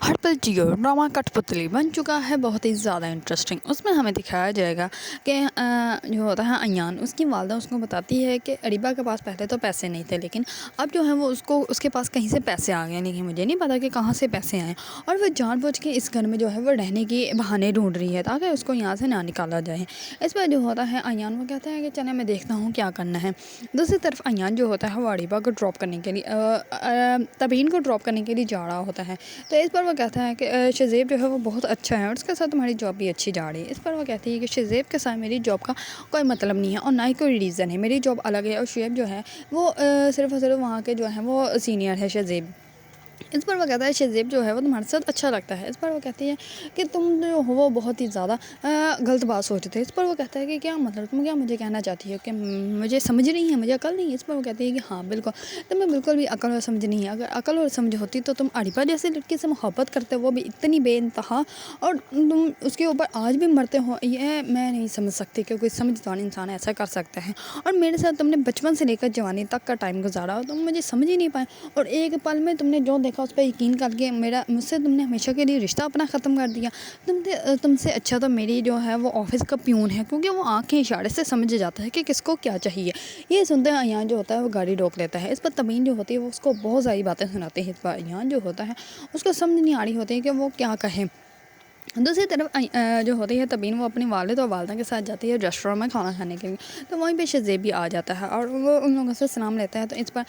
ہر پل Jio drama کٹھ پتلی بن چکا ہے بہت ہی زیادہ انٹرسٹنگ۔ اس میں ہمیں دکھایا جائے گا کہ جو ہوتا ہے ایان، اس کی والدہ اس کو بتاتی ہے کہ اریبہ کے پاس پہلے تو پیسے نہیں تھے، لیکن اب جو ہے وہ اس کے پاس کہیں سے پیسے آ گئے، لیکن مجھے نہیں پتا کہ کہاں سے پیسے آئے، اور وہ جان بوجھ کے اس گھر میں جو ہے وہ رہنے کی بہانے ڈھونڈ رہی ہے تاکہ اس کو یہاں سے نہ نکالا جائے۔ اس پر جو ہوتا ہے ایان وہ کہتا ہے کہ چلے میں دیکھتا ہوں کیا کرنا ہے۔ دوسری طرف ایان جو ہوتا ہے وہ اریبہ کو ڈراپ کرنے کے لیے تبین کو ڈراپ کرنے کے لیے جا رہا ہوتا ہے، تو اس پر وہ کہتا ہے کہ شزیب جو ہے وہ بہت اچھا ہے اور اس کے ساتھ تمہاری جاب بھی اچھی جا رہی ہے۔ اس پر وہ کہتی ہے کہ شزیب کے ساتھ میری جاب کا کوئی مطلب نہیں ہے اور نہ ہی کوئی ریزن ہے، میری جاب الگ ہے اور شعیب جو ہے وہ صرف اور صرف وہاں کے جو ہے وہ سینئر ہے شزیب۔ اس پر وہ کہتا ہے شزیب جو ہے وہ تمہارے ساتھ اچھا لگتا ہے۔ اس پر وہ کہتی ہے کہ تم جو ہو وہ بہت ہی زیادہ غلط بات سوچتے۔ اس پر وہ کہتا ہے کہ کیا مطلب تم کیا مجھے کہنا چاہتی ہو کہ مجھے سمجھ نہیں ہے، مجھے عقل نہیں ہے۔ اس پر وہ کہتی ہے کہ ہاں بالکل، تمہیں بالکل بھی عقل اور سمجھ نہیں ہے، اگر عقل اور سمجھ ہوتی تو تم اریبہ جیسے لڑکی سے محبت کرتے، وہ بھی اتنی بے انتہا، اور تم اس کے اوپر آج بھی مرتے ہو۔ یہ میں نہیں سمجھ سکتی کہ کوئی سمجھدار انسان ایسا کر سکتا ہے، اور میرے ساتھ تم نے بچپن سے لے کر جوانی تک کا ٹائم گزارا اور تم مجھے سمجھ ہی نہیں پائے، اور ایک پل میں تم نے جو دیکھا اس پہ یقین کر کے مجھ سے تم نے ہمیشہ کے لیے رشتہ اپنا ختم کر دیا۔ تم سے اچھا تو میری جو ہے وہ آفس کا پیون ہے، کیونکہ وہ آنکھیں اشارے سے سمجھ جاتا ہے کہ کس کو کیا چاہیے۔ یہ سنتے ہیں ایان جو ہوتا ہے وہ گاڑی روک لیتا ہے۔ اس پر تبین جو ہوتی ہے وہ اس کو بہت ساری باتیں سناتے ہیں۔ اس پر ایان جو ہوتا ہے اس کو سمجھ نہیں آ رہی ہوتی ہے کہ وہ کیا کہے۔ دوسری طرف جو ہوتی ہے تبین، وہ اپنی والد اور والدہ کے ساتھ جاتی ہے ریسٹورینٹ میں کھانا کھانے کے لیے، تو وہیں پہ شزیب بھی آ جاتا ہے اور وہ ان لوگوں سے سلام لیتا ہے۔ تو اس پر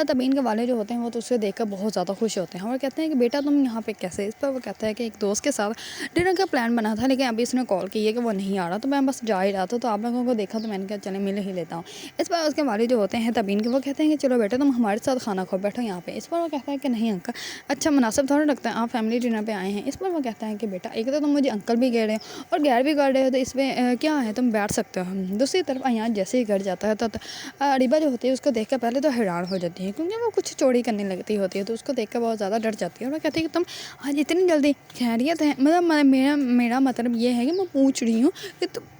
تبین کے والد جو ہوتے ہیں وہ تو اسے دیکھ کر بہت زیادہ خوش ہوتے ہیں اور کہتے ہیں کہ بیٹا تم یہاں پہ کیسے؟ اس پر وہ کہتا ہے کہ ایک دوست کے ساتھ ڈنر کا پلان بنا تھا، لیکن ابھی اس نے کال کی ہے کہ وہ نہیں آ رہا، تو میں بس جا ہی رہا تھا، تو آپ لوگوں کو دیکھا تو میں نے کہا چلے مل ہی لیتا ہوں۔ اس پر اس کے والد جو ہوتے ہیں تبین کے، وہ کہتے ہیں کہ چلو بیٹا تم ہمارے ساتھ کھانا کھاؤ، بیٹھو یہاں پہ۔ اس پر وہ کہتا ہے کہ نہیں انکل، اچھا مناسب تھوڑا لگتا ہے، آپ فیملی ڈنر پہ آئے ہیں۔ اس پر وہ کہتا ہے کہ بیٹا ایک تو تم مجھے انکل بھی کہہ رہے ہو اور غیر بھی کر رہے ہو، تو اس میں کیا ہے، تم بیٹھ سکتے ہو۔ دوسری طرف ایان جیسے ہی گھر جاتا ہے تو اریبہ جو ہوتی ہے اس کو دیکھ کر پہلے تو حیران ہو جاتی ہے، کیونکہ وہ کچھ چوری کرنے لگتی ہوتی ہے، تو اس کو دیکھ کر بہت زیادہ ڈر جاتی ہے اور وہ کہتی ہے کہ تم آج اتنی جلدی خیریت ہے؟ مطلب میرا مطلب یہ ہے کہ میں پوچھ رہی ہوں کہ تم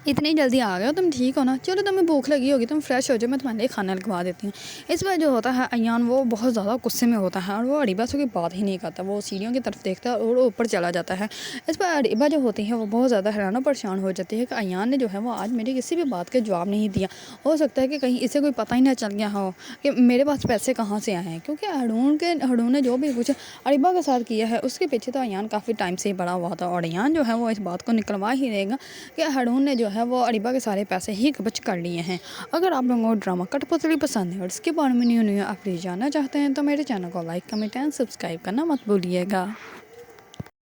اتنی جلدی آ گئے ہو، تم ٹھیک ہو نا؟ چلو تمہیں بھوک لگی ہوگی، تم فریش ہو جاؤ، میں تمہارے لیے کھانا لگوا دیتی ہوں۔ اس پر جو ہوتا ہے ایان وہ بہت زیادہ غصے میں ہوتا ہے اور وہ اریبہ سے کوئی بات ہی نہیں کرتا، وہ سیڑھیوں کی طرف دیکھتا ہے اور وہ اوپر چلا جاتا ہے۔ اس پر اریبہ جو ہوتی ہے وہ بہت زیادہ حیران و پریشان ہو جاتی ہے کہ ایان نے جو ہے وہ آج میری کسی بھی بات کا جواب نہیں دیا۔ ہو سکتا ہے کہ کہیں اسے کوئی پتہ ہی نہ چل گیا ہو کہ میرے پاس پیسے کہاں سے آئے ہیں، کیونکہ ہارون نے جو بھی کچھ اریبہ کے ساتھ کیا ہے اس کے پیچھے تو ایان کافی ٹائم سے ہی پڑا ہوا تھا، اور ایان جو ہے وہ اس بات کو نکلوا ہی دے گا کہ ہارون نے جو ہے وہ اریبہ کے سارے پیسے ہی قبض کر لیے ہیں۔ اگر آپ لوگوں کو ڈرامہ کٹ پتلی پسند ہے اور اس کے بارے میں نیو اپڈیٹ جاننا چاہتے ہیں تو میرے چینل کو لائک، کمنٹ اینڈ سبسکرائب کرنا مت بھولیے گا۔